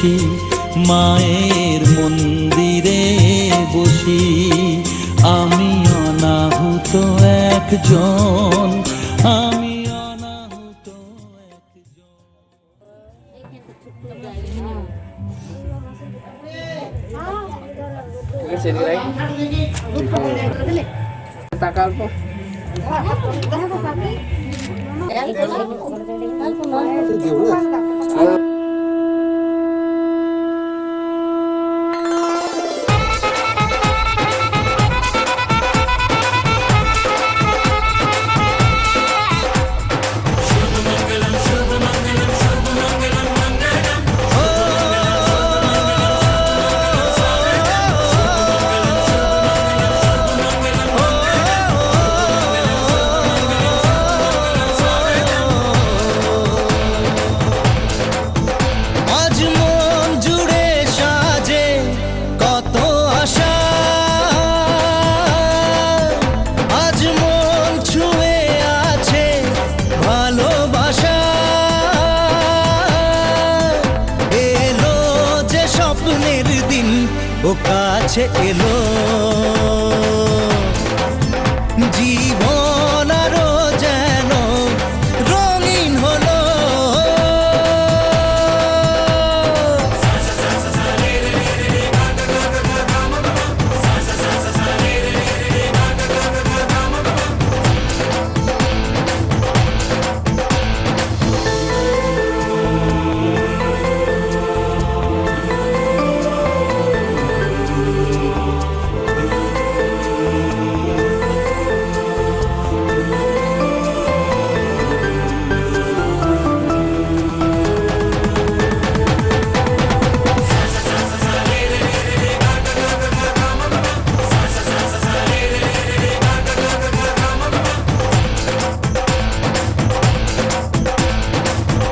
বসি, মায়ের মন্দিরে বসি। আমি অনাহুত একজন, আমি অনাহুত একজন। ও কাছে এলো জীবন আরো যেন রঙিন হলো।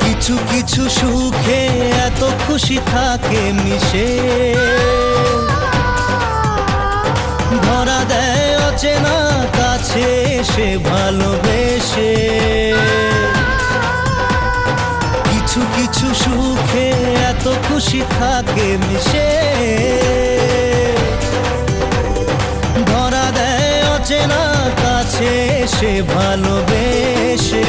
কিছু কিছু সুখে এত খুশি থাকে মিশে, ধরা দেয় অচেনা কাছে সে ভালোবেসে। কিছু কিছু সুখে এত খুশি থাকে মিশে, ধরা দেয় অচেনা কাছে সে ভালোবেসে।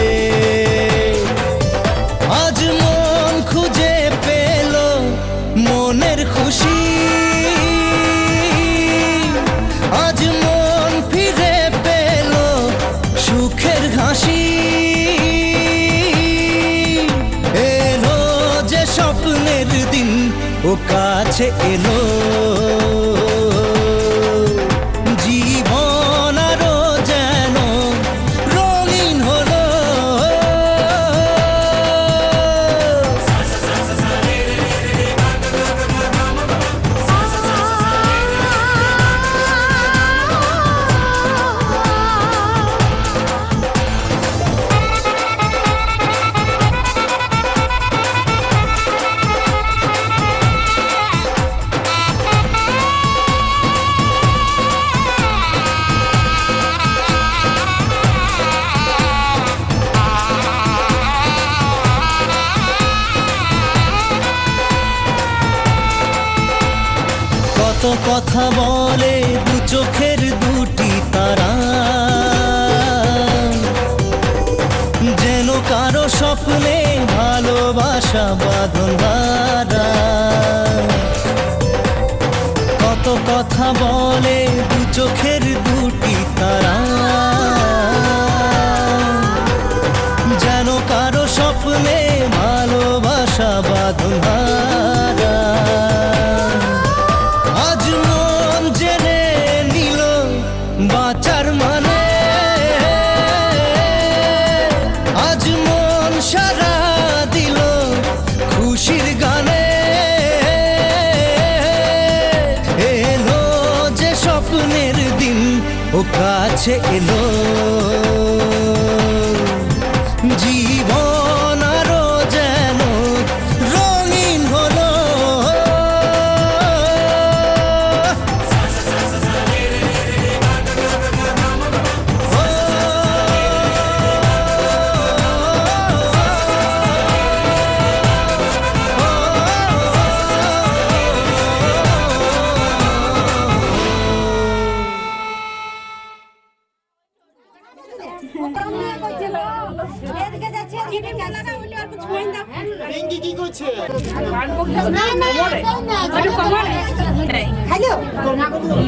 আজ মন খুঁজে পেল মনের খুশি, আজ মন ফিরে পেল সুখের হাসি। এলো যে স্বপ্নের দিন ও কাছে এলো, জীবন আরো যেন রঙিন হলো। কত কথা বলে দু চোখের দুটি তারা, যেন কারো স্বপ্নে ভালোবাসা বাঁধন ধরা। কত কথা বলে দু চোখের দুটি তারা, যেন কারো স্বপ্নে ভালোবাসা বাঁধন ধরা। আজ মন জেনে নিল বাঁচার মানে, আজ মন সারা দিল খুশির গানে। এলো যে স্বপ্নের দিন ও কাছে এলো, জীবন আরো যেন রঙিন হলো।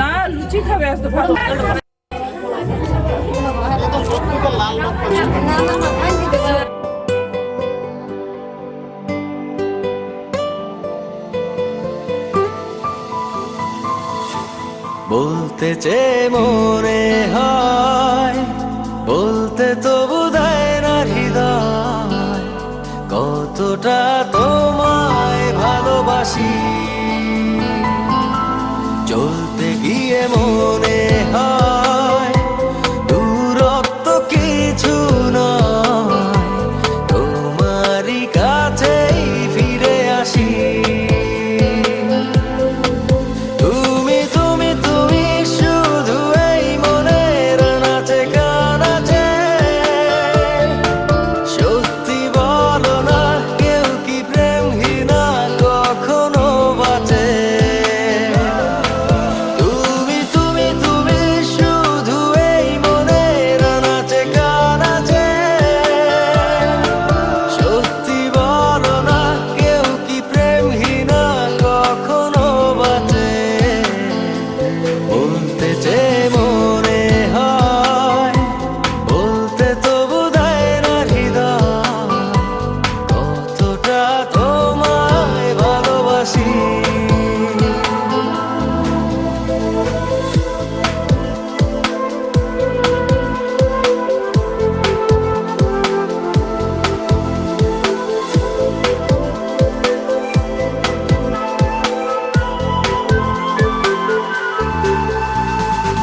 না লুচি খাবে আসতে ভালো বলতে চেয়ে মনে হয়, বলতে তবু দেয় না হৃদয়, কতটা তোমায় ভালোবাসি। চলতে গিয়ে মনে হয় দূরত্ব কিছু নয়, তোমারই কাছেই ফিরে আসি।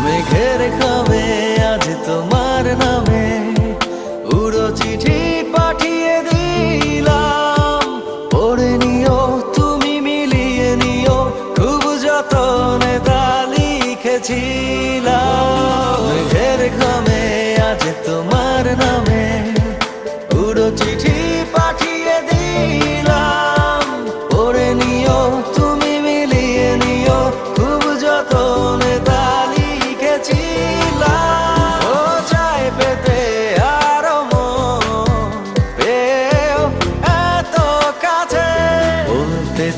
মেঘের খামে আজ তোমার নামে উড়ো চিঠি পাঠিয়ে দিলাম, পড়ে নিও তুমি মিলিয়ে নিও, খুব যতনে তা লিখেছিলাম। মেঘের খামে আজ তোমার নামে উড়ো চিঠি পাঠিয়ে দিলাম, পড়ে নিও তুমি মিলিয়ে নিও, খুব যতনে তা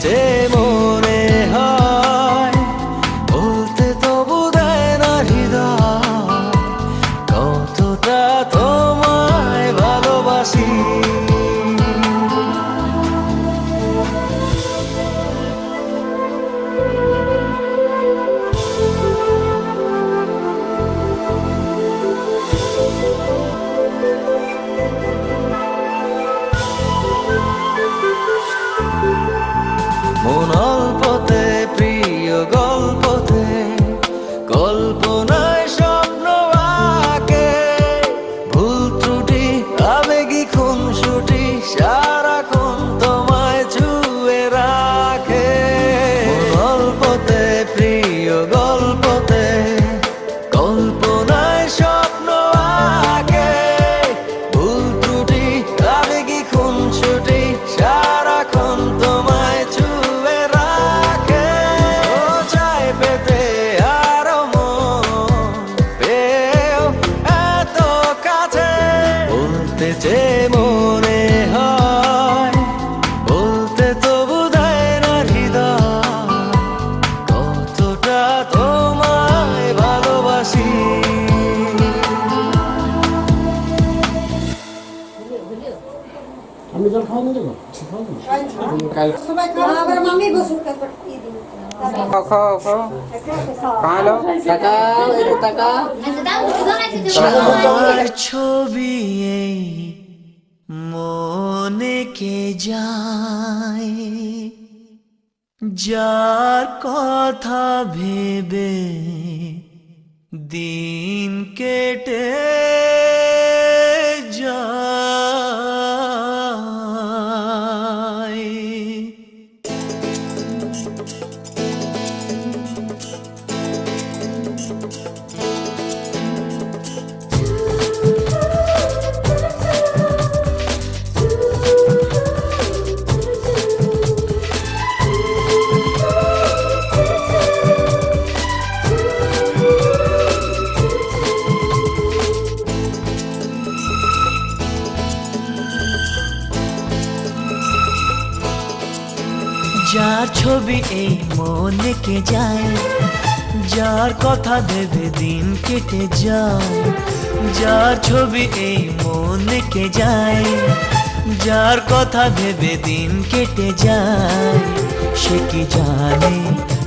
যে মনে হয়, বলতে তবু দেয় না হৃদয়, কতটা তোমায় ভালোবাসি। মন অল্পতে প্রিয় গল্পতে, কল্পনায় স্বপ্ন আঁকে, ভুল ত্রুটি আবেগী খুনসুটি সারাক্ষণ তোমায় ছুঁয়ে রাখে। মন অল্পতে প্রিয় গল্পতে, কল্পনায় স্বপ্ন আঁকে, ভুল ত্রুটি আবেগী খুনসুটি সারাক্ষণ তোমায় ছুঁয়ে রাখে। ও চাই পেতে আরো মন পেও এত কাছে, বলতে চেয়ে মনে হয়, বলতে তবু দেয় না হৃদয়, কতটা তোমায় ভালোবাসি। আমি জল খাওয়া দেবো ছবি এই মনে কে যায়, যার কথা ভেবে দিন কেটে যায়। যার ছবি এই মনে কে যায়, যার কথা ভেবে দিন কেটে যায়। যার ছবি এই মনে কে যায়, যার কথা ভেবে দিন কেটে যায়। সে কি জানে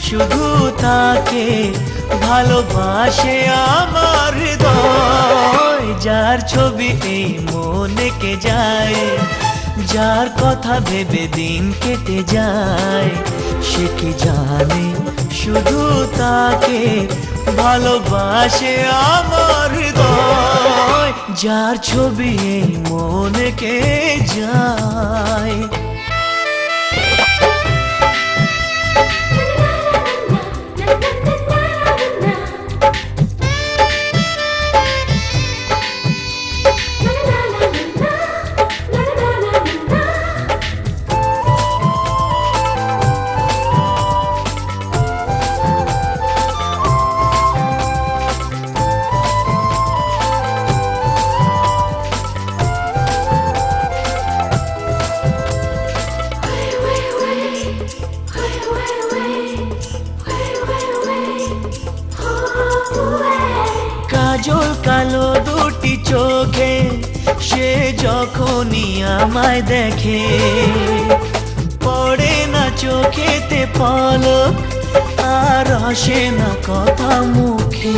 শুধু তাকে ভালোবাসে আমার হৃদয়। যার ছবি এই মনে কে যায়, যার কথা ভেবে দিন কেটে যায়। সে কি জানে শুধু তাকে ভালোবাসে আমার হৃদয়। যার ছবি এই মনে কে যায়। কাজল কালো দুটি চোখে সে যখনই আমায় দেখে, পড়ে না চোখেতে পলক আর আসে না কথা মুখে।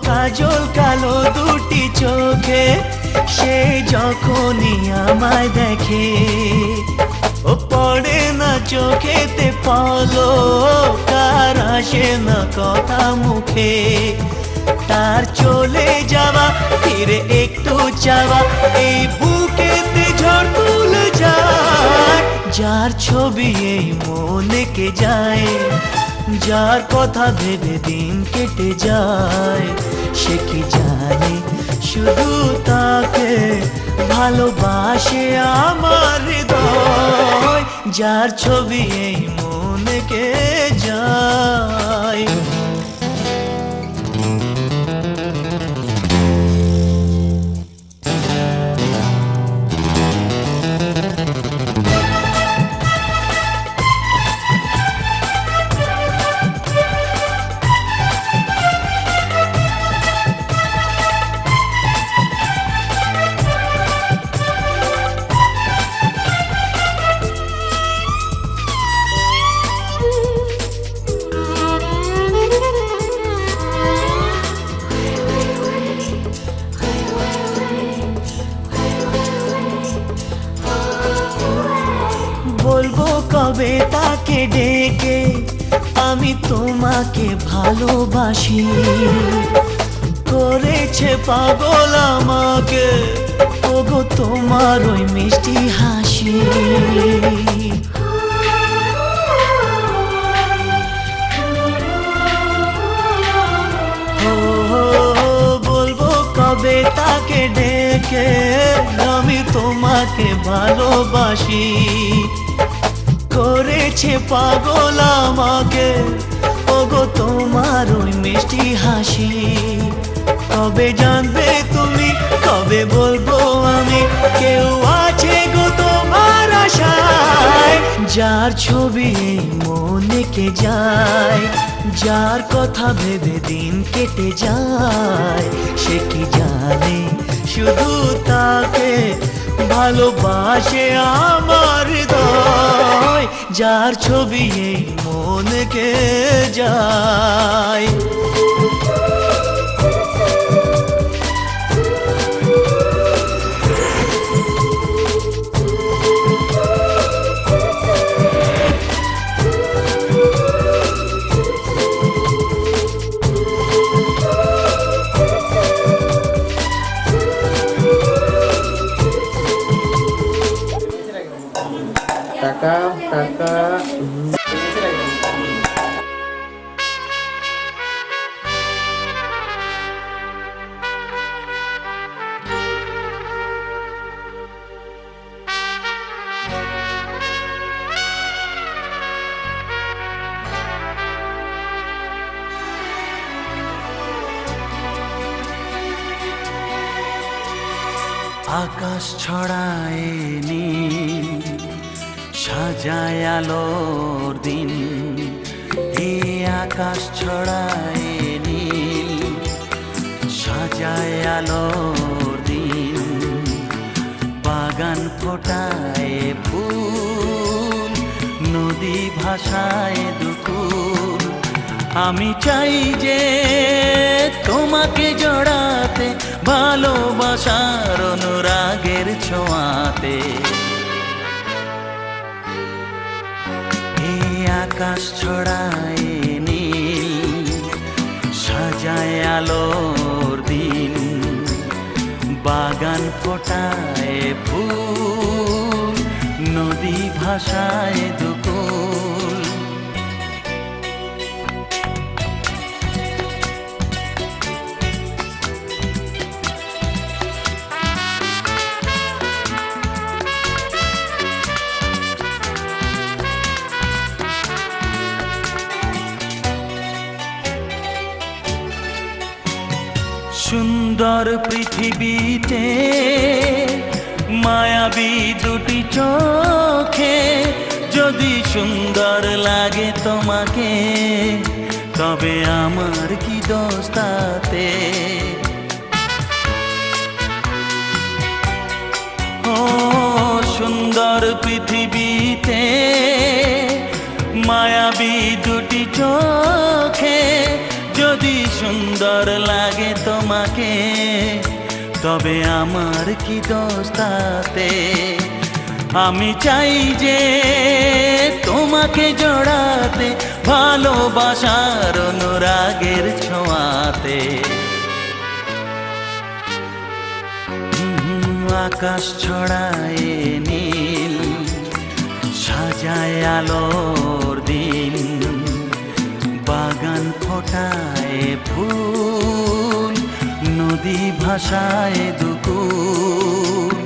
কাজল কালো দুটি চোখে সে যখনই আমায় দেখে, ও পড়ে না চোখেতে পলক আর আসে না কথা মুখে। তার চলে যাওয়া ফিরে একটু চাওয়া এই বুকেতে ঝড় তুলে যায়। যার ছবি এই মনে কে যায়, যার কথা ভেবে দিন কেটে যায়। সে কি জানে শুধু তাকে ভালোবাসে আমার হৃদয়। যার ছবি এই মনে কে যায়। বলবো কবে তাকে ডেকে আমি তোমাকে ভালোবাসি। করেছে পাগল আমাকে ওগো তোমার ওই মিষ্টি হাসি। বলবো কবে তাকে ডেকে আমি তোমাকে ভালোবাসি। করেছে পাগল আমাকে ওগো তোমার ওই মিষ্টি হাসি। কবে জানবে তুমি, কবে বলবো আমি, কেউ আছে গো তোমার আশায়। যার ছবি মনে কে যায়, যার কথা ভেবে দিন কেটে যায়। সে কি জানে শুধু তাকে ভালোবাসে আমার হৃদয়। যার ছবি এই মনে কে যায়। টাকা টাকা আকাশ ছড়ায় নীল, সাজায় আলোর দিন। এই আকাশ ছড়ায় নীল, সাজায় আলোর দিন। বাগান ফোটায় ফুল, নদী ভাষায় দুকুল। আমি চাই যে তোমাকে জড়াতে, ভালোবাসার অনুরাগের ছোঁয়াতে। এই আকাশ ছড়ায় নীল, সাজায় আলোর দিন। বাগান ফোটায় ফুল, নদী ভাষায় দুকুল। সুন্দর পৃথিবীতে মায়াবী দুটি চোখে, যদি সুন্দর লাগে তোমাকে, তবে আমার কি দোষ তাতে? ও সুন্দর পৃথিবীতে মায়াবী দুটি চোখে, যদি সুন্দর লাগে তোমাকে, তবে আমার কি দোষ তাতে? আমি চাই যে তোমাকে জড়াতে, ভালোবাসার অনুরাগের ছোঁয়াতে। আকাশ ছড়ায় নীল, সাজায় আলোর দিন। বাগান ফোটায় ফুল, নদী ভাষায় দুকুল।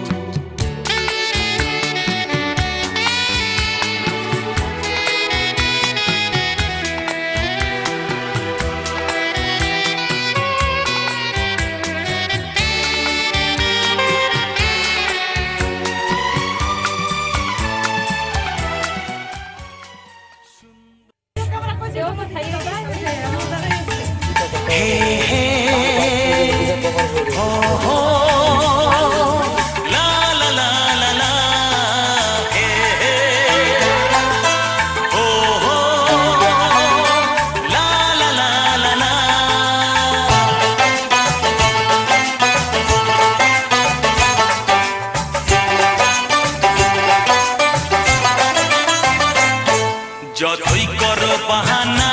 যতই করো বাহানা,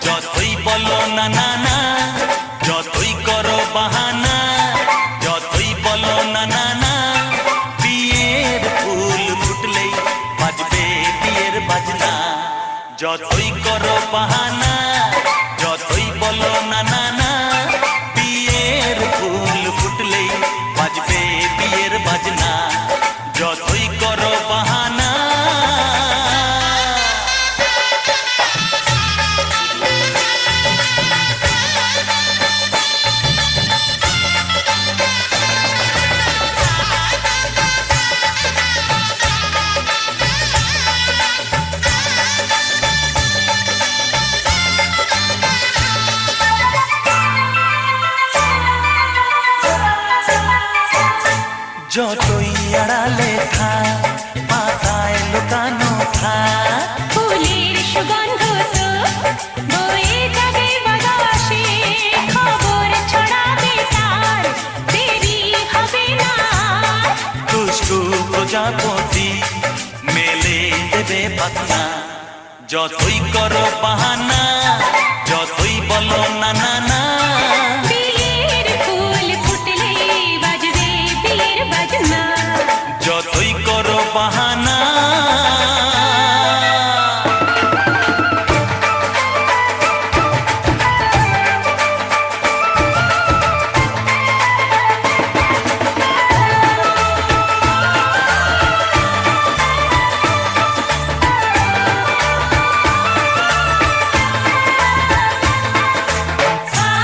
যতই বলো না না না, যতই করো বাহানা, যতই বলো না না না, বিয়ের ফুল ফুটলেই বাজবে বিয়ের বাজনা। যতই করো বাহানা, যতই বলো না না না, বিয়ের ফুল ফুটলেই বাজবে বিয়ের বাজনা। যতই করো বাহানা। যতই আড়ালে থাক, পাতায় লুকানো থাক, ফুলের সুগন্ধ তো বয়ে যাবে বাতাসে। খবর ছড়াবে তার, দেরি হবে না। দুষ্টু প্রজাপতি মেলে দেবে পাখনা। যতই করো বাহানা, যতই বলো না না না, বিয়ের ফুল ফুটলে বাজবে বিয়ের বাজনা। যতই করো বাহানা। আ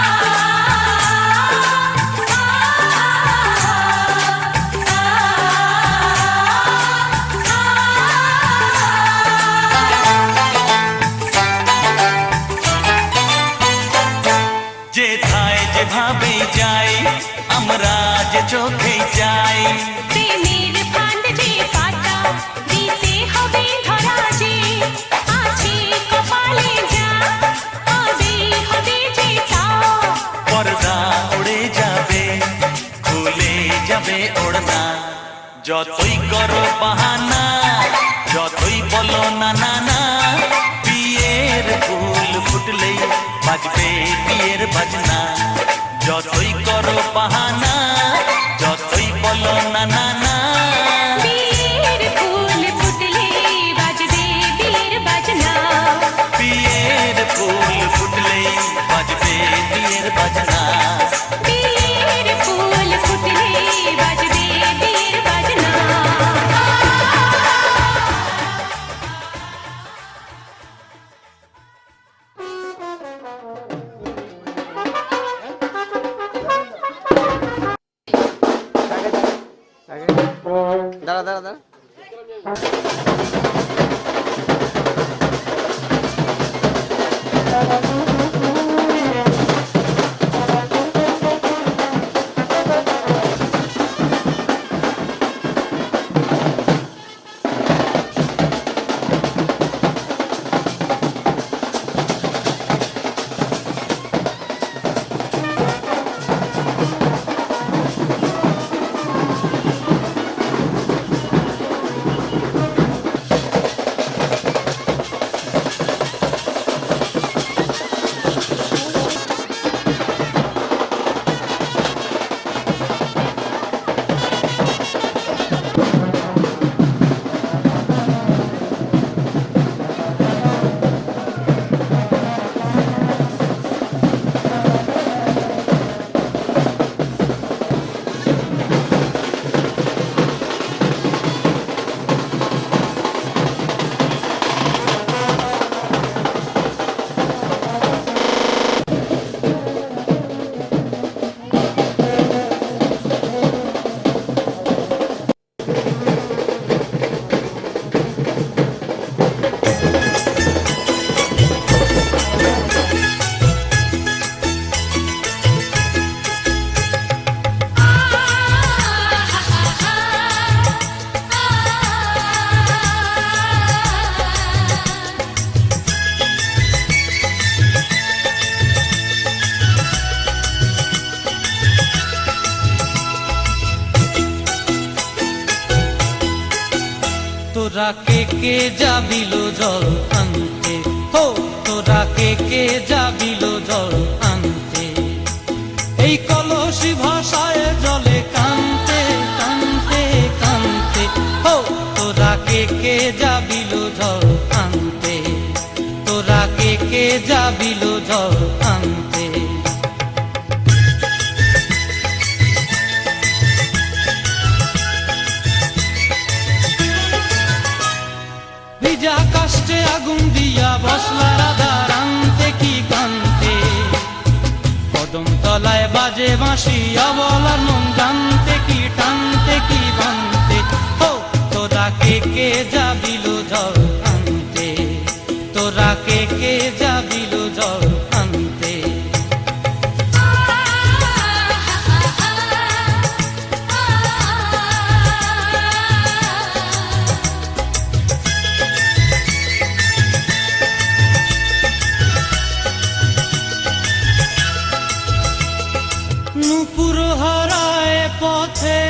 চোখেই চাই। প্রেমের ফান্ড যে পাতা দিতে হবে ধরা যে আছে কপালে যা হবে হবে যে তা। পর্দা উড়ে যাবে, খুলে যাবে ওড়না, যতই করো বাহানা, যতই বলো না না না। বিয়ের ফুল ফুটলেই বাজবে বিয়ের বাজনা, যতই করো বাহানা, যতই বলো না না না। বিয়ের ফুল ফুটলে বাজবে বিয়ের বাজনা, বিয়ের ফুল ফুটলেই বাজবে বিয়ের বাজনা, বিয়ের ফুল ফুটলে বাজবে বিয়ের বাজনা। দাঁড়া দাঁড়া দাঁড়া। তোরা কে কে যাবিল জল আনতে, হো তোরা কে কে যাবিল জল আনতে। এই কলসি ভাষায় জলে কানতে কানতে কানতে, হো তোরা কে কে যাবিল জল আনতে, তোরা কে কে যাবিল জল আনতে। ভিজা কাষ্টে আগুন দিয়া বসলা রাধা রান্তে কি কান্তে, কদম তলায় বাজে বাঁশি অবলা মন জানতে কি টানতে কি বানতে। হো তোরা কে কে যাবিল জল আনতে, তোরা কে কে যাবিল জল আনতে। নূপুর হারায় পথে,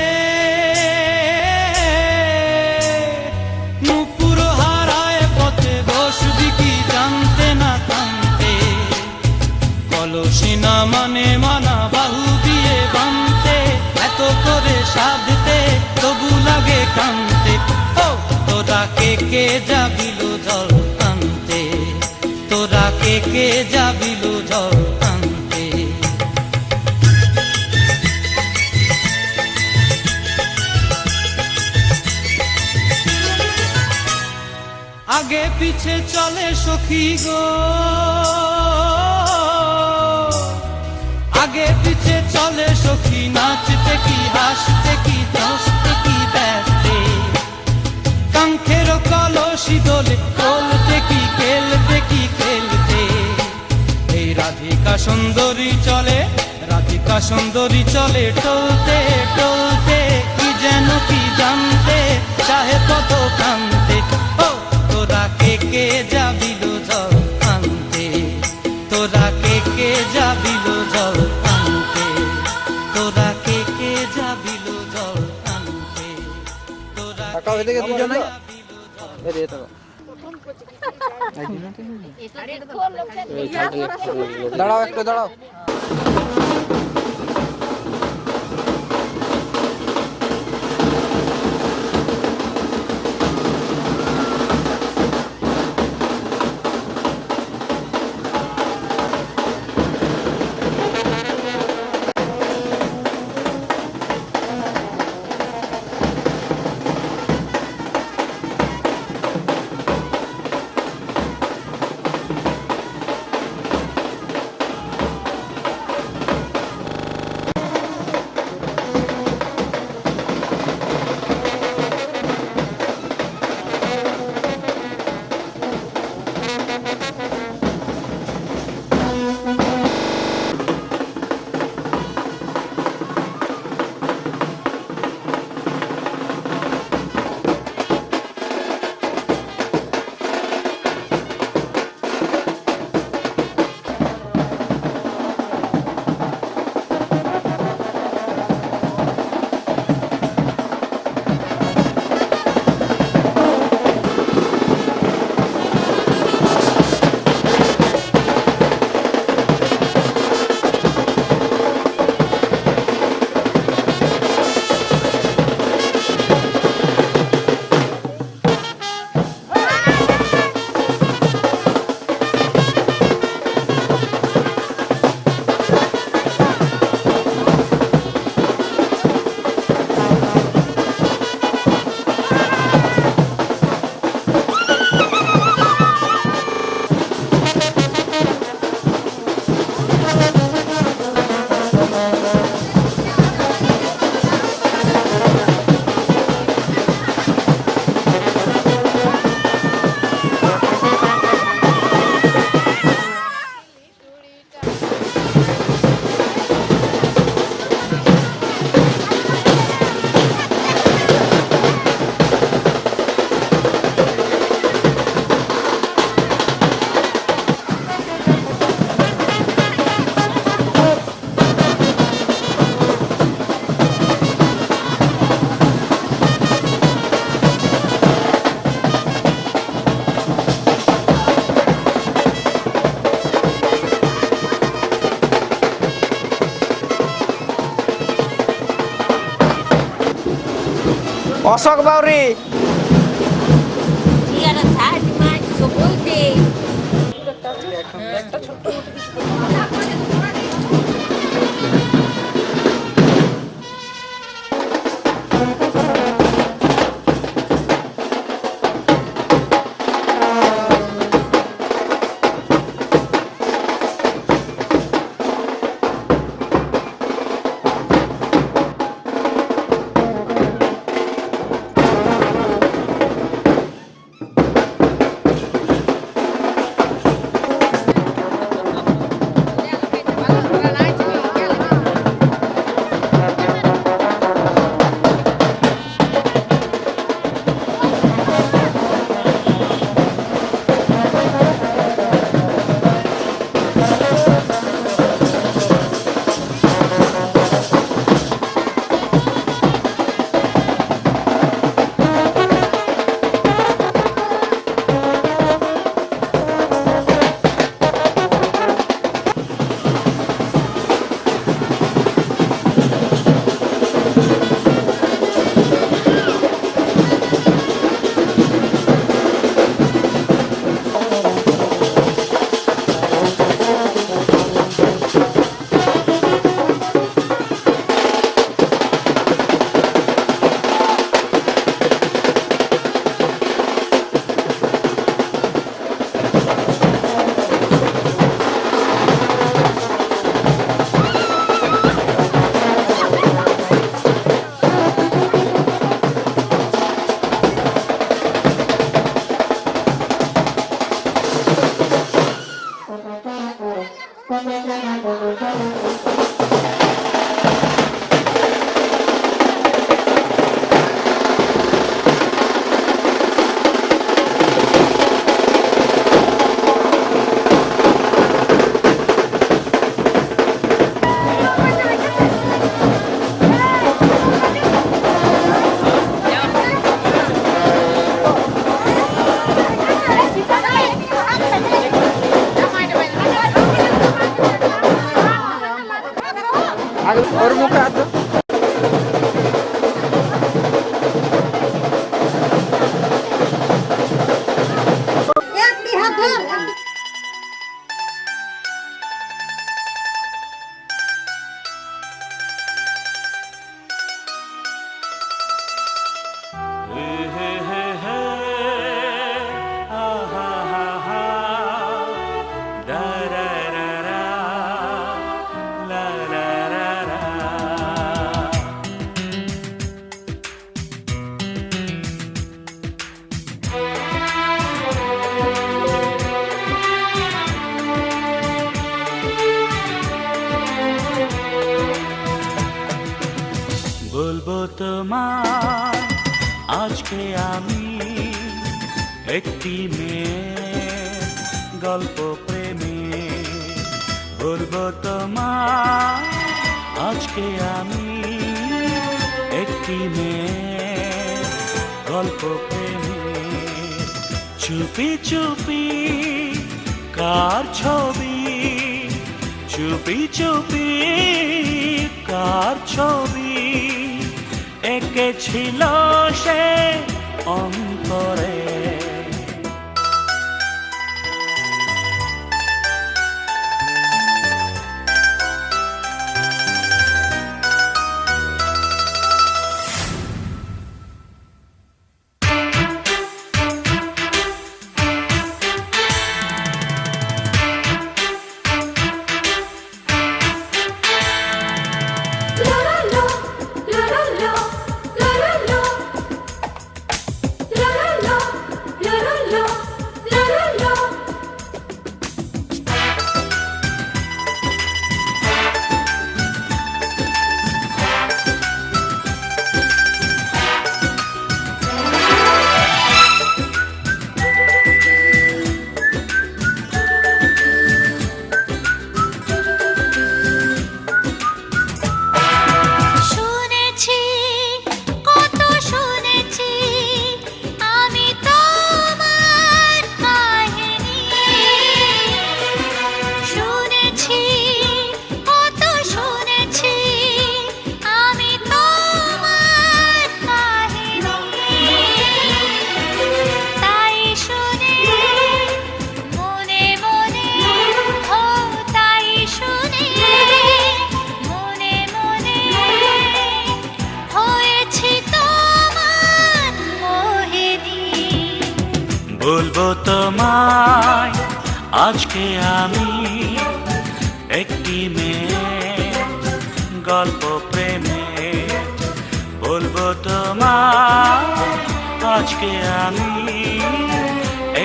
নূপুর হারায় পথে বসবি কি জানতে না কানতে। কলসি না মানে মানা বাহু দিয়ে বানতে, এত করে সাধতে তবু লাগে কানতে। ও তোরা কে কে যাবিল জল আনতে, তোরা কে কে যাবিল জল আনতে। আগে পিছে চলে সখী গো, আগে পিছে চলে সখী, নাচতে কি হাসতে কি দোস্তে কি ব্যস্তে। কাঙ্ক্ষের কলসি দোলে তোলতে কি খেলতে কি খেলতে। এই রাধিকা সুন্দরী চলে, রাধিকা সুন্দরী চলে টলতে টলতে। কি জানতে চাহে কত কান্তে ও তোরা কে যাবিল জল আনতে তোরা কে যাবিল জল আনতে তোরা কে যাবিল জল আনতে তোরা কাকা এদিকে দুজনে এদিকে তো দাঁড়াও একটু দাঁড়াও অশোক বাউরি বলবো তোমায় আজকে আমি একটি মেয়ের গল্প প্রেমে। বলবো তোমায় আজকে আমি একটি মেয়ের গল্প প্রেমে। চুপি চুপি কার ছবি, চুপি চুপি কার ছবি এঁকেছিল সে অন্তরে। বলবো তোমায় আজকে আমি একটি মেয়ের গল্প প্রেমে। বলবো তোমায় আজকে আমি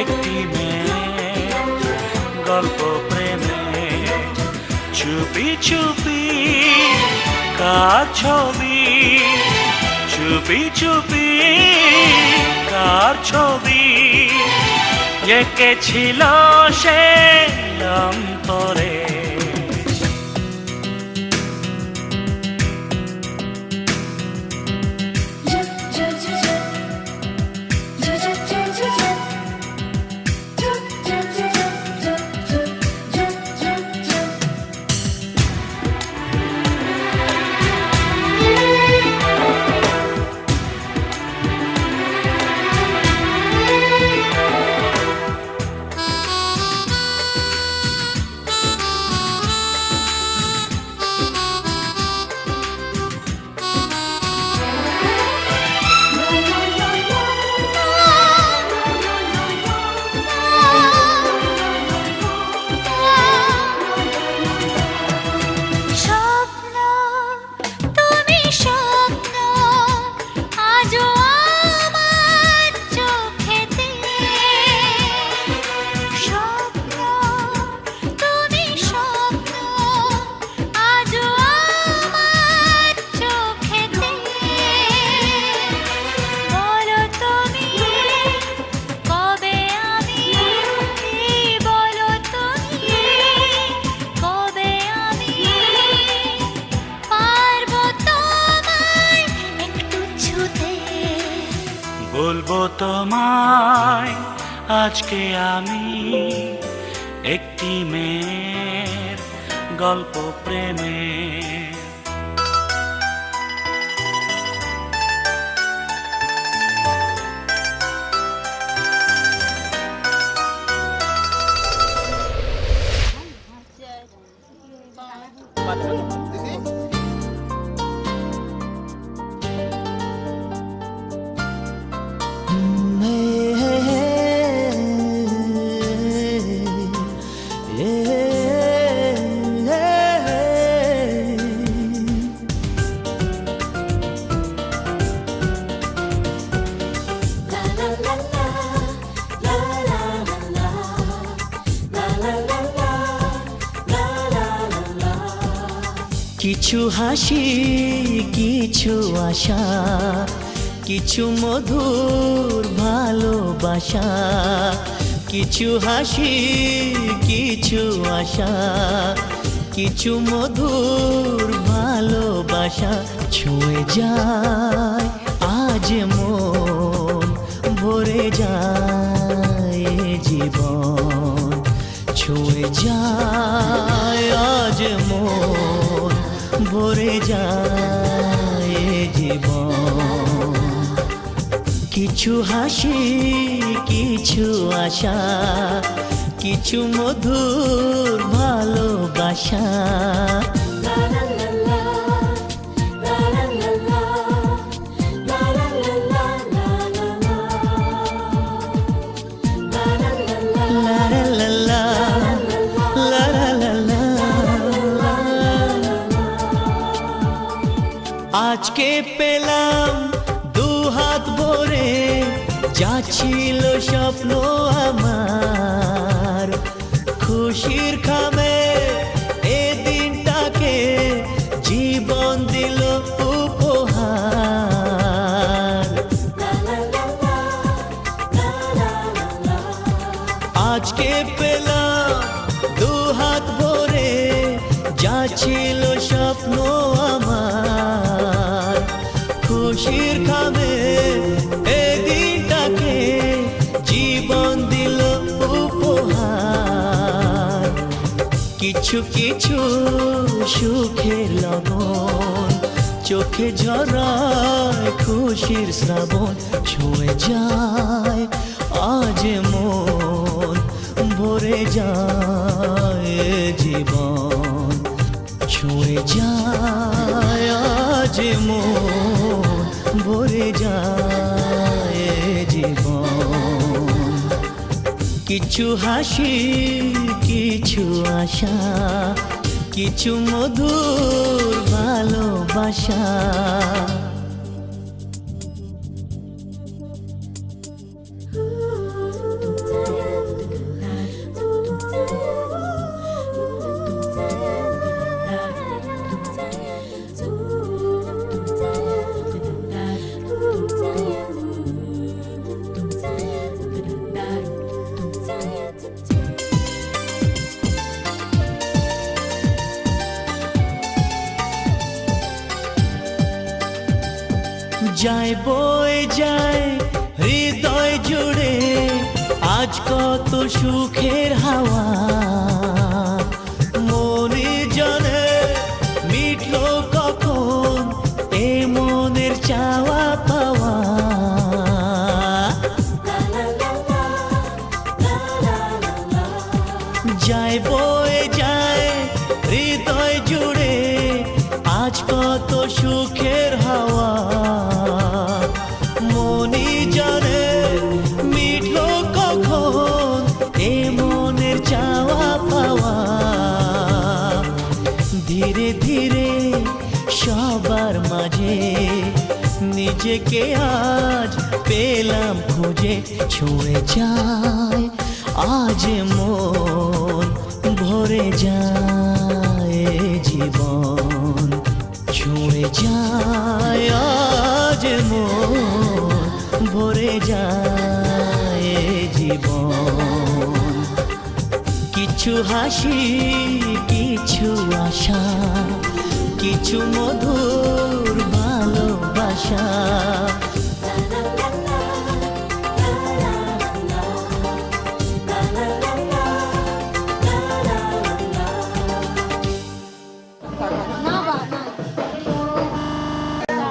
একটি মেয়ের গল্প প্রেমে। চুপি চুপি কার ছবি, চুপি চুপি কার ছবি এঁকেছিল সে অন্তরে। বলবো তোমায় আজকে আমি একটি মেয়ের গল্প প্রেমে। কিছু হাসি কিছু আশা কিছু মধুর ভালোবাসা কিছু হাসি কিছু আশা কিছু মধুর ভালোবাসা ছুঁয়ে যায় আজ মন ভরে যায় জীবন ছুঁয়ে যায় আজ মন ভরে যায় জীবন কিছু হাসি কিছু আশা কিছু মধুর ভালোবাসা আজকে পেলাম দু হাত ভরে যা ছিল স্বপ্ন আমার খুশির খামে এ দিনটাকে জীবন দিল উপহার আজকে পেলাম দু হাত ভরে যা ছিল স্বপ্ন আমার খুশির খামে এ দিনটাকে জীবন দিল উপহার কিছু কিছু সুখের লগন চোখে ঝরায় খুশির শ্রাবণ ছুঁয়ে যায় আজ মন ভরে যায় জীবন ছুঁয়ে যায় আজ মন ভরে যায় জীবন কিছু হাসি কিছু আশা কিছু মধুর ভালোবাসা যায় বয়ে যায় হৃদয় জুড়ে আজ কত সুখের হাওয়া মনে জানে মিটলো কখন এ মনের চাওয়া পাওয়া যায় বয়ে যায় হৃদয় জুড়ে আজ কত সুখের হাওয়া মনি জানে মিটলো কখন এ মনের চাওয়া পাওয়া ধীরে ধীরে সবার মাঝে নিজেকে আজ পেলাম খুঁজে ছুঁয়ে যায় আজ মন ভরে যায় জীবন ছুঁয়ে যায় আজ মন ভরে যায় জীবন কিছু হাসি কিছু আশা কিছু মধুর ভালোবাসা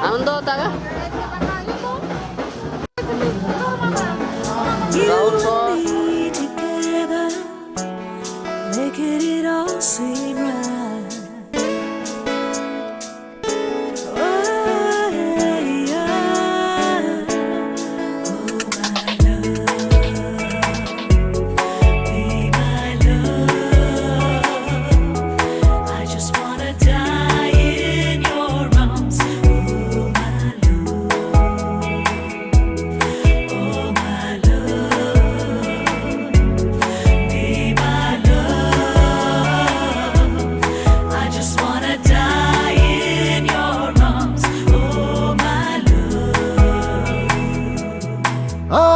আনন্দ টাকা Making it all seem right. Oh, yeah. Oh, my love, be my love. I just wanna die in your arms. Oh, my love.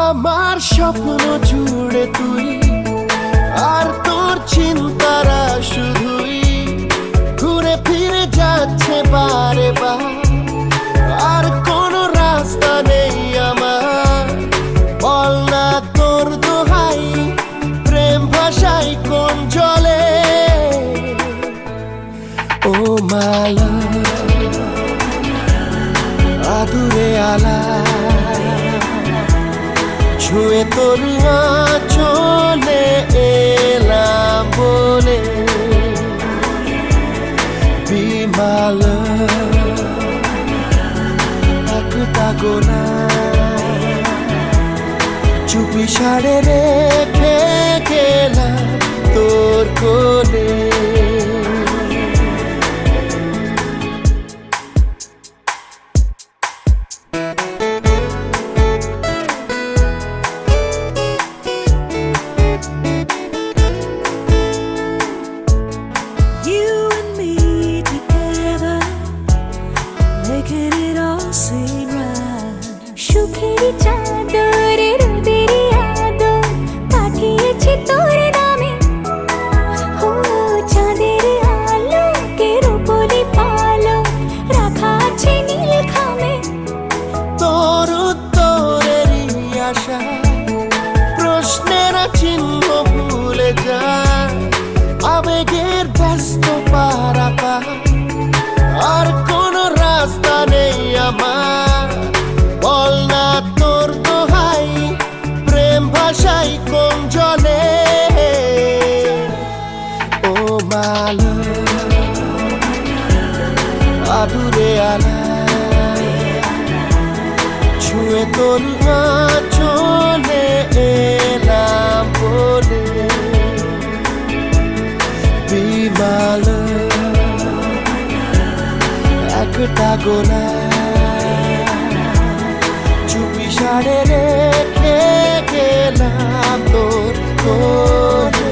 আমার স্বপ্ন জুড়ে তুই, আর তোর চিন্তারা শুধুই ঘুরে ফিরে যাচ্ছে বারে বার। আর কোনো রাস্তা নেই আমার, বল না তোর দোহাই, প্রেম ভাষাই কোন জলে। ও মালা আদুরে আলা, ছুঁয়ে তোর চলে এলাম বলে। বিমাল একটা গোনা চুপি সাড়ে রেখে গেলাম তোর কোলে। You and me together, making it all seem right. সুখের চাদর রোদের আদর পাঠিয়েছি তোর নামে। ও চাঁদের আলোকে রূপলি পালো রাখা আছে নীল খামে। তোর উত্তরেরই আশা, প্রশ্নের চিহ্ন ভুলে যায়, আবেগের ব্যস্ত পারাপা। আর কোনো রাস্তা নেই আমার, বল না তোর দোহাই, প্রেম ভাষাই কোন জলে। ও মালা আদুরে আলা, ছুঁয়ে তোর চলে এলাম বলে। বিমাল একটা গোলা চুপি সাড়ে রেখে গেলাম তোর কোলে।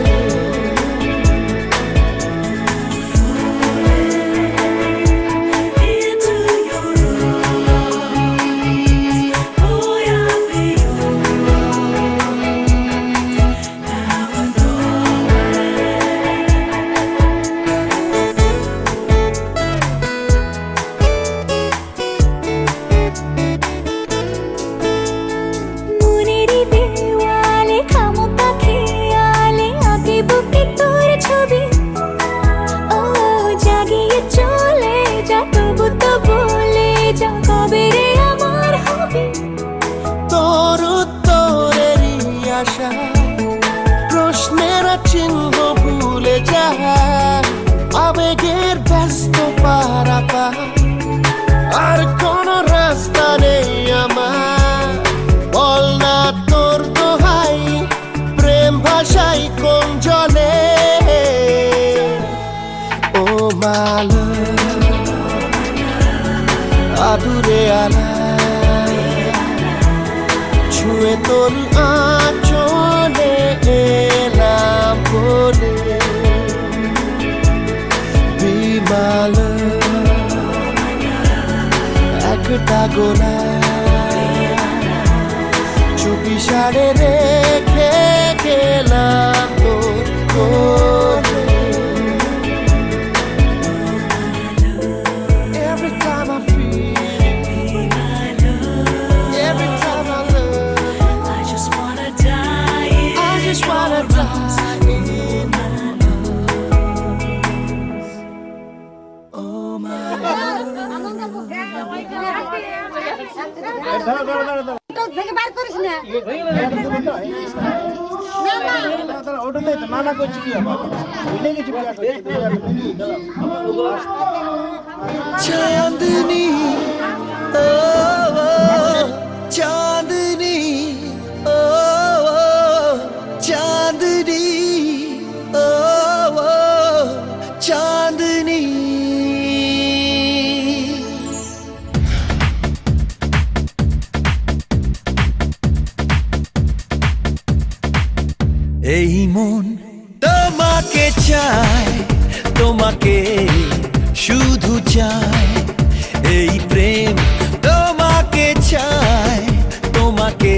Into your arms, boy, I'll be yours. Now and মনের দেওয়ালে খামোকা খেয়ালে আঁকে বুকে তোর ছবি। ও জাগিয়ে চলে যা, তবু তো বলে যা কবে রে আমার হবে। তোর উত্তরেরই আশা, প্রশ্নের চিহ্ন ভুলে যায়, আবেগের ব্যস্ত পারাপা। আর কোনো রাস্তা নেই আমার, বল না তোর দোহাই, প্রেম ভাষাই কোন জলে। ও মালা আদুরে আলা, ছুঁয়ে তোর চলে এলাম বলে। বিমাল একটা গোলা চুপি সাড়ে রেখে গেলাম তোর কোলে। Every time I feel, every time I love, I just wanna die in I just wanna your arms. die in my arms. Oh my love. থেকে বার করিস না। चांदनी ओ चांदनी ओ चांदनी ओ चांदनी। এই মন তোমাকে চায়, তোমাকে শুধু চায়। এই প্রেম তোমাকে চায়, তোমাকে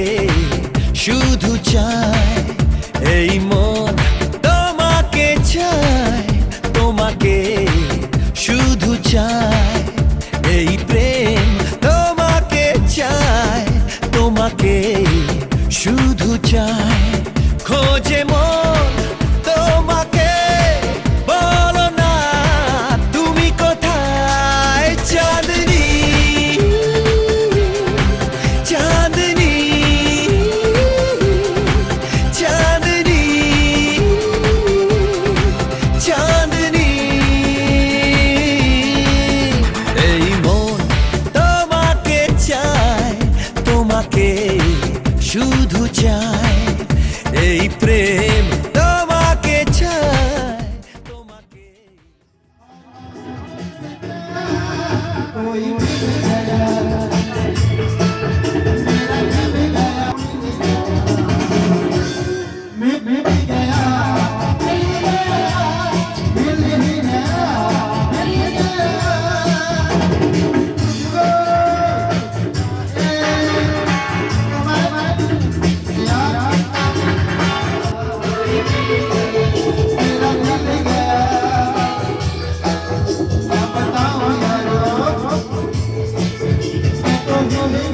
Thank you.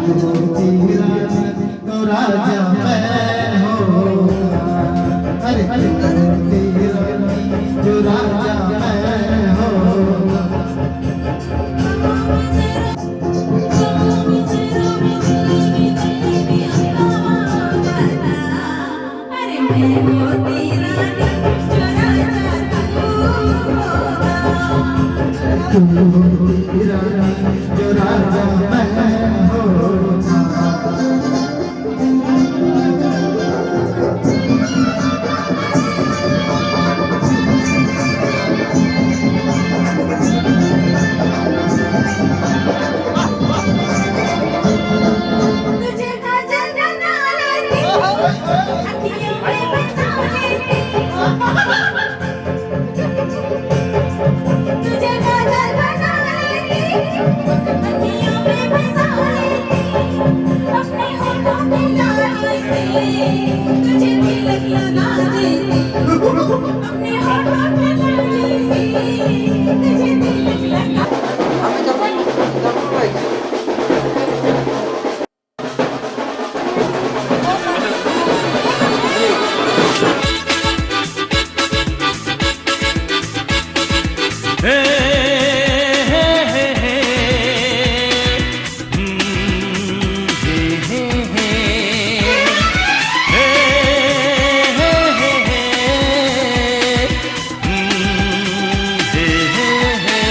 तो राजा मैं होगा अरे तेरी रानी जो राजा मैं होगा तेरी रानी जो राजा मैं होगा तुझे काजल बना लेती अखियों में बसा लेती तुझे काजल बना लेती अखियों में बसा लेती अपने होठों पे लाली से तुझे तिलक लगा देती अपने होठों पे लाली से तुझे तिलक लगा আমি যাবো ভাই হে হে হে হে হে হে হে হে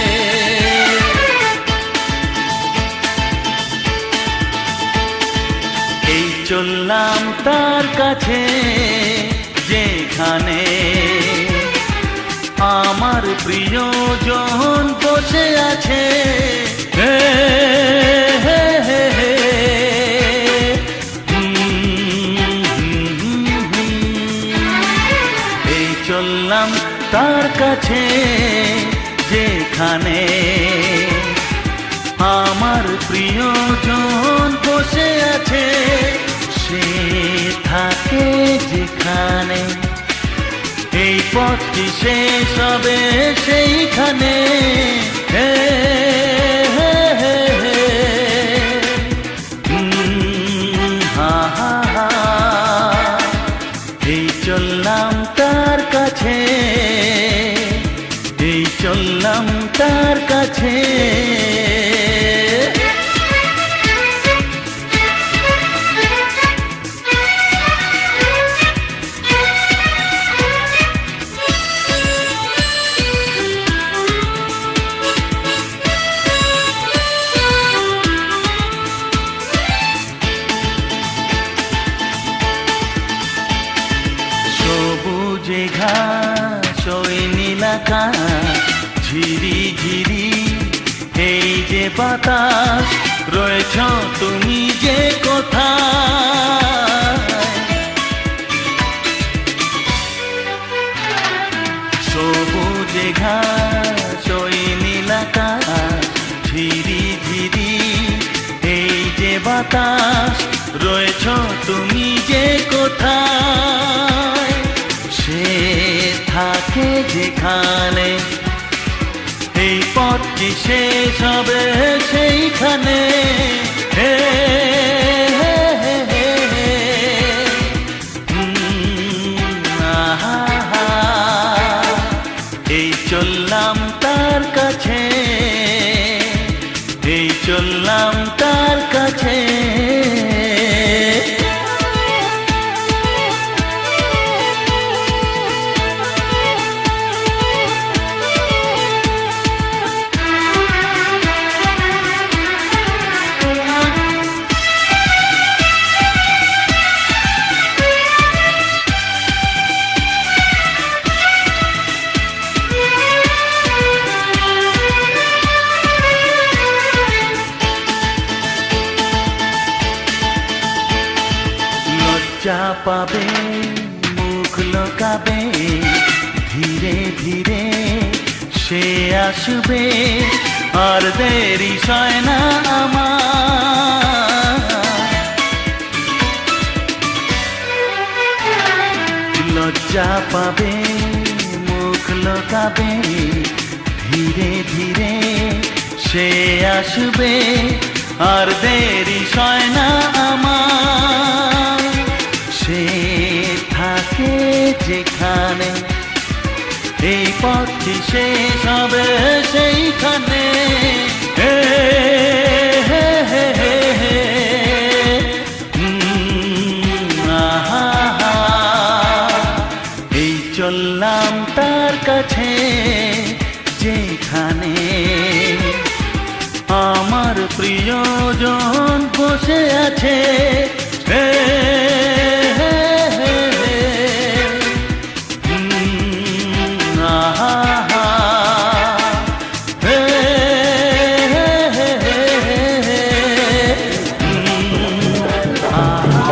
এই চললাম তার কাছে যেখানে আমার প্রিয়জন বসে আছে হে হে হে হে এই চললাম তার কাছে যেখানে আমার প্রিয়জন বসে আছে সে থাকে যেখানে এই পথটি শেষ হবে সেইখানে হে হে হে হে হা হা হা এই চললাম তার কাছে এই চললাম তার কাছে সবুজে ঘাস ওই নীলাকাশ ঝিরি ঝিরি এই যে বাতাস রয়েছ তুমি যে কোথায় সবুজে ঘাস ওই নীলাকাশ ঝিরি ঝিরি এই যে বাতাস রয়েছ তুমি যে কোথায় সে থাকে যেখানে এই পথটি শেষ হবে সেইখানে হে হে হে হে হে আহা হা এই চললাম তার কাছে এই চললাম তার কাছে লজ্জা পাবে মুখ লোকাবে ধীরে ধীরে সে আসবে আর দেরি সয় না আমার লজ্জা পাবে মুখ লোকাবে ধীরে ধীরে সে আসবে আর দেরি সয় না আমার, সে থাকে যেখানে এই পথটি শেষ হবে সেইখানে। হে হে হে হে হে, আহা, এই চললাম তার কাছে যেখানে আমার প্রিয়জন বসে আছে। হে হে হে হে, আহা, হে হে হে হে, আহা।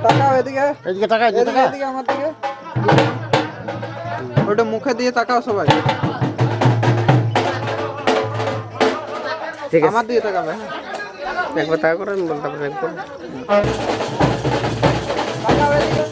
তাকাও এদিকে, এদিকে তাকাই, এদিকে এদিকে, তাকা। এদিকে আমার দিকে। ওটা মুখে দিয়ে তাকাও সবাই। ঠিক আছে আমার দিকে তাকাবে। হ্যাঁ, একবার তাকা করেন বলতে পারেন একবার। তাকাও এদিকে।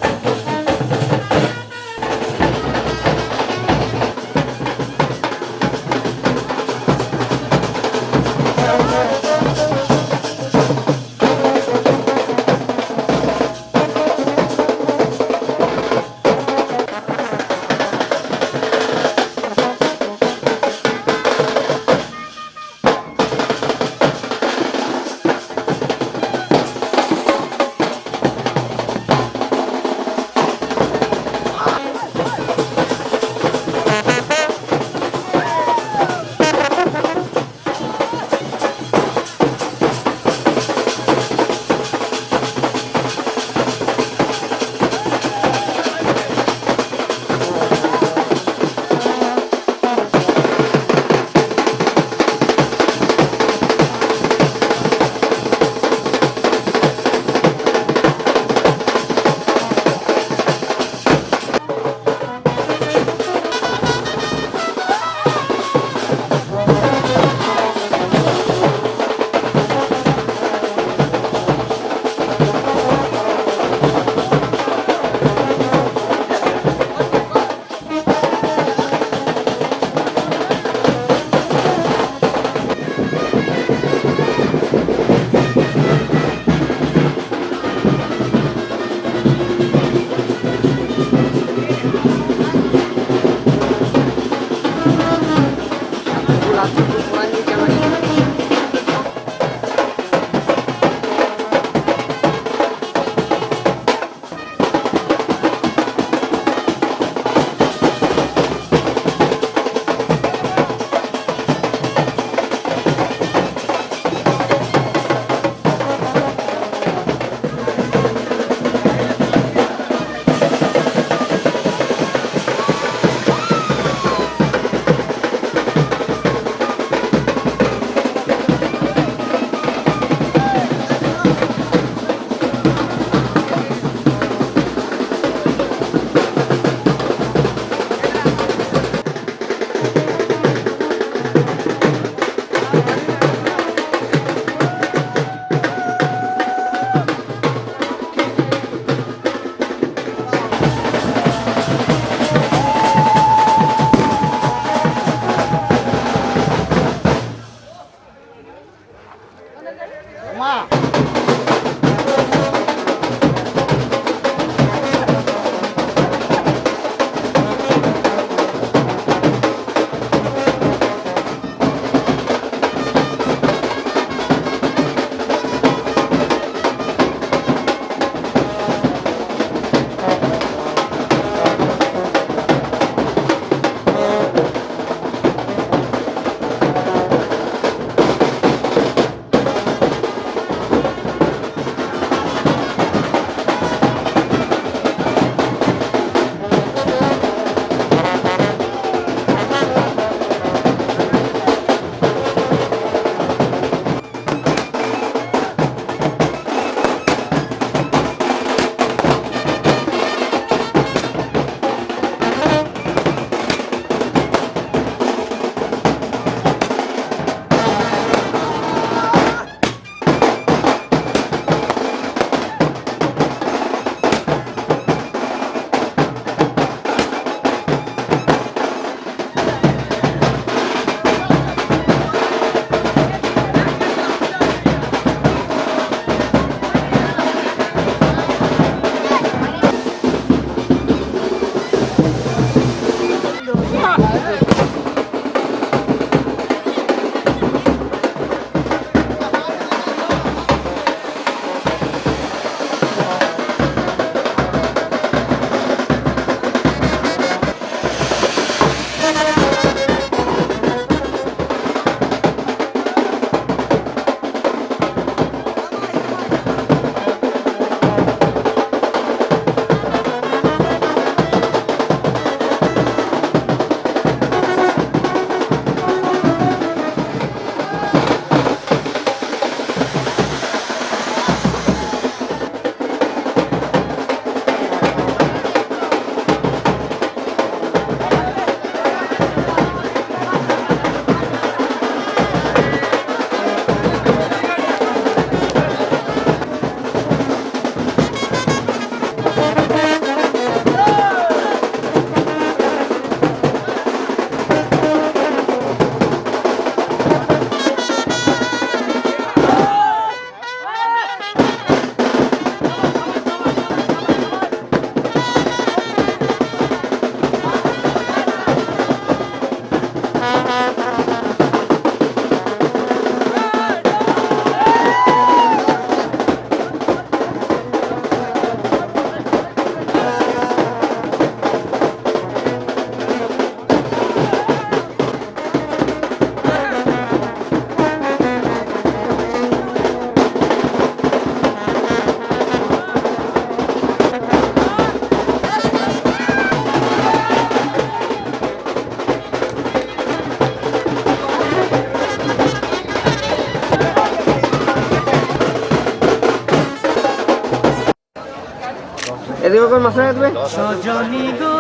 এদিকে কোন মাছ রাখবে? সজনী গো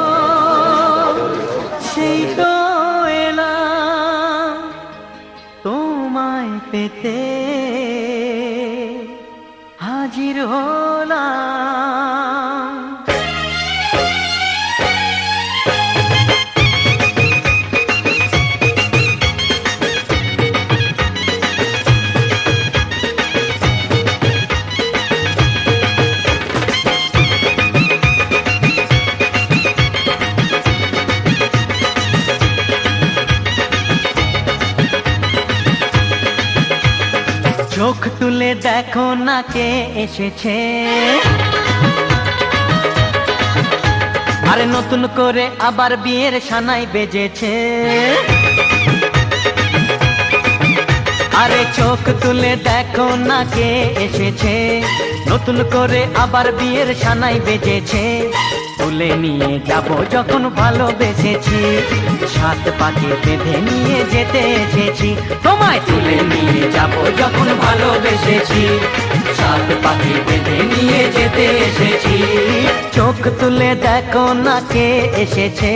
সেই তো এলাম তোমায় পেতে হাজির হলাম। চোখ তুলে দেখো না কে এসেছে, আরে নতুন করে আবার বিয়ের সানাই বেজেছে। আরে চোখ তুলে দেখো না কে এসেছে, নতুন করে আবার বিয়ের সানাই বেজেছে। তুলে নিয়ে যাব যখন ভালোবেসেছি, সাত পাকে বেঁধে নিয়ে যেতে এসেছি। তোমায় তুলে নিয়ে যাব যখন ভালোবেসেছি, সাত পাকে বেঁধে নিয়ে যেতে এসেছি। চোখ তুলে দেখো না কে এসেছে,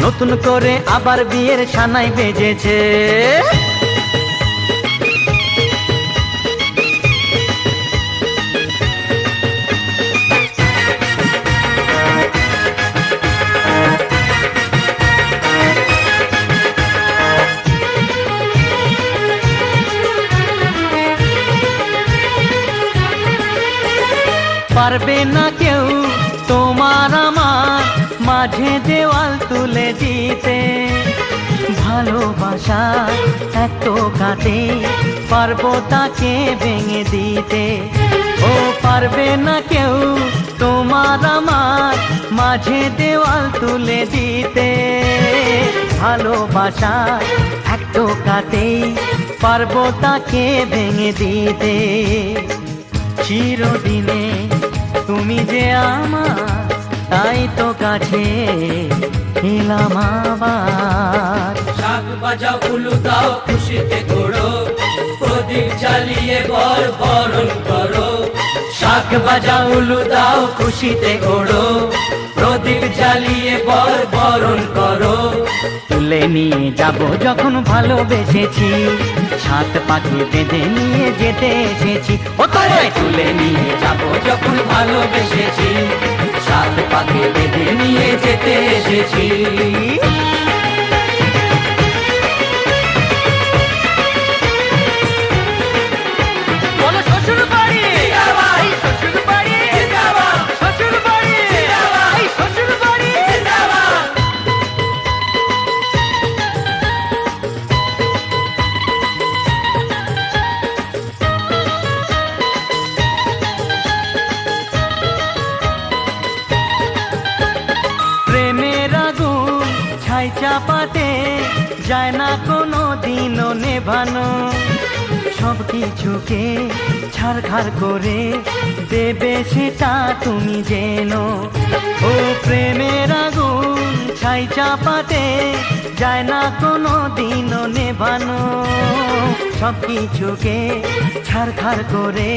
নতুন করে আবার বিয়ের সানাই বেজেছে। পারবে না কেউ তোমার আমার মাঝে দেওয়াল তুলে দিতে, ভালোবাসা এত কাটে পারবো তাকে ভেঙে দিতে। ও পারবে না কেউ তোমার আমার মাঝে দেওয়াল তুলে দিতে, ভালোবাসা এত কাটে পারবো তাকে ভেঙে দিতে। চিরদিনে তুমি যে আমার, তাই তো কাছে এলাম আবার। শাক বাজাও উলু দাও খুশিতে ঘোড়ো, প্রদীপ জ্বালিয়ে বর বরণ করো। শাক বাজাও উলু দাও খুশিতে ওড়ো, প্রদীপ জ্বালিয়ে বর বরণ করো। তুলে নিয়ে যাব যখন ভালোবেসেছি, সাত পাকে বেঁধে নিয়ে যেতে এসেছি। ও তোমায় তুলে নিয়ে যাব যখন ভালোবেসেছি, সাত পাকে বেঁধে নিয়ে যেতে এসেছি। শ্বশুর বাড়ি শ্বশুর বাড়ি শ্বশুর বাড়ি শ্বশুর বাড়ি। প্রেমের আগুন ছাই চাপাতে যায় না কোনো দিনও নেভানো, সব কিছুকে ছাড়খাড় করে দেবে সেটা তুমি জেনো। ও প্রেমের আগুন ছাই চাপাতে যায় না কোনো দিনও নেভানো, সব কিছুকে ছাড়খাড় করে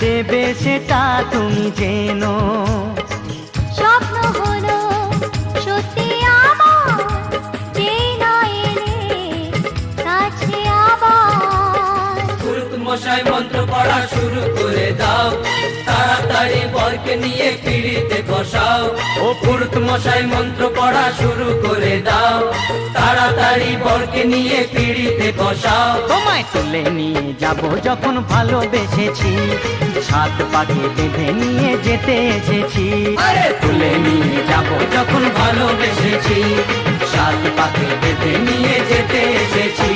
দেবে সেটা তুমি জেনো। স্বপ্ন হলো সত্যি আমার, যেই না এলে কাছে আবার। পুরুত মশাই মন্ত্র পড়া শুরু করে দাও, তাড়াতাড়ি বরকে নিয়ে পিড়িতে বসাও। ও পুরুত মশাই মন্ত্র পড়া শুরু করে দাও, তাড়াতাড়ি বরকে নিয়ে পিড়িতে বসাও। তোমায় তুলে নিয়ে যাব যখন ভালোবেসেছি, সাত পাকে বেঁধে নিয়ে যেতে এসেছি। আরে তুলে নিয়ে যাব যখন ভালোবেসেছি, সাত পাকে বেঁধে নিয়ে যেতে এসেছি।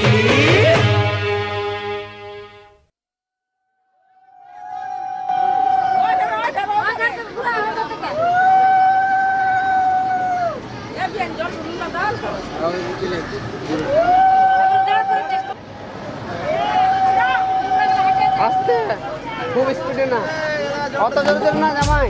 আস্তে, খুব স্পিডে না, অত জোরে জোরে না জামাই।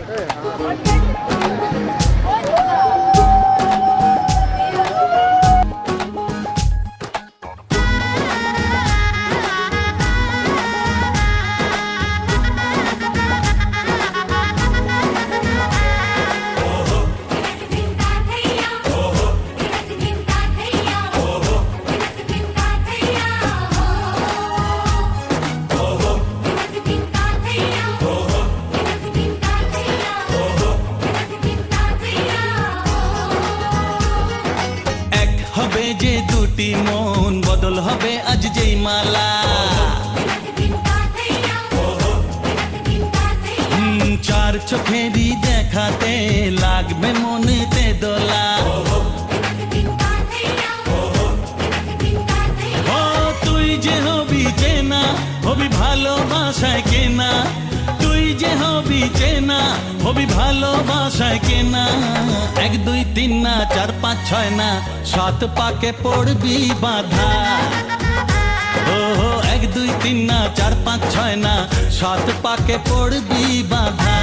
দুটি মন বদল হবে আজ যেই মালা চার চোখেরই দেখাতে লাগবে মনেতে দোলা ও তুই যে হবি চেনা হবি ভালোবাসায় কেনা তুই যে হবি চেনা হবি ভালোবাসায় কেনা 1 2 3 না 4 5 6 না 7 পাকে পড়বি বাধা ও 1 2 3 না 4 5 6 না 7 পাকে পড়বি বাধা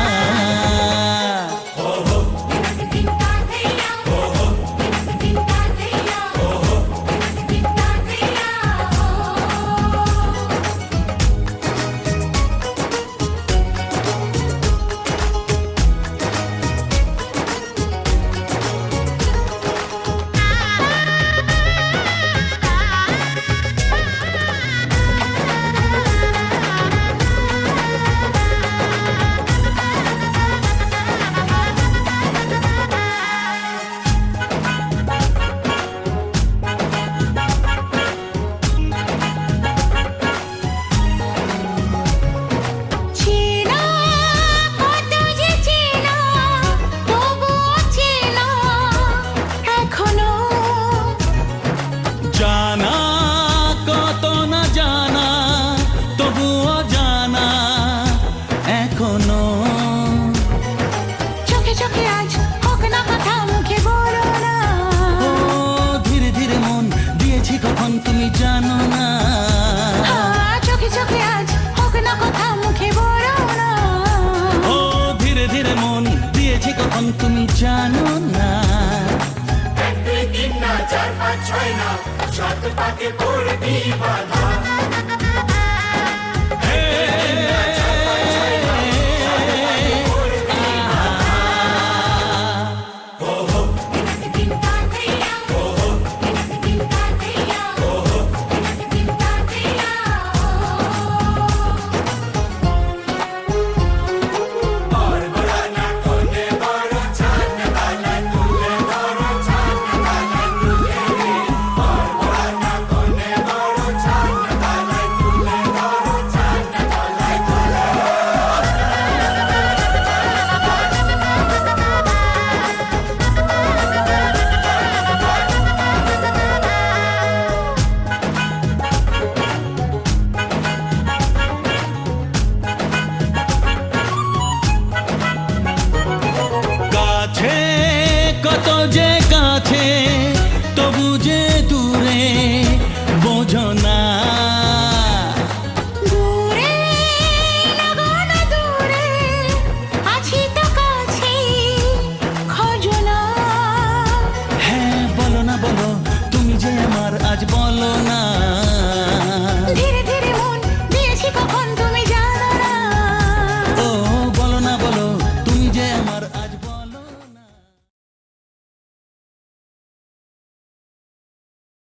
তুমি জানো না চোখে চোখে আজ হোক না কথা মুখে বলো না ও ধীরে ধীরে মন দিয়েছি কখন তুমি জানো না 1 2 3 না 4 5 6 না 7 পাকে পড়বি বাধা কত যে কাছে তবু যে দূরে বোঝো না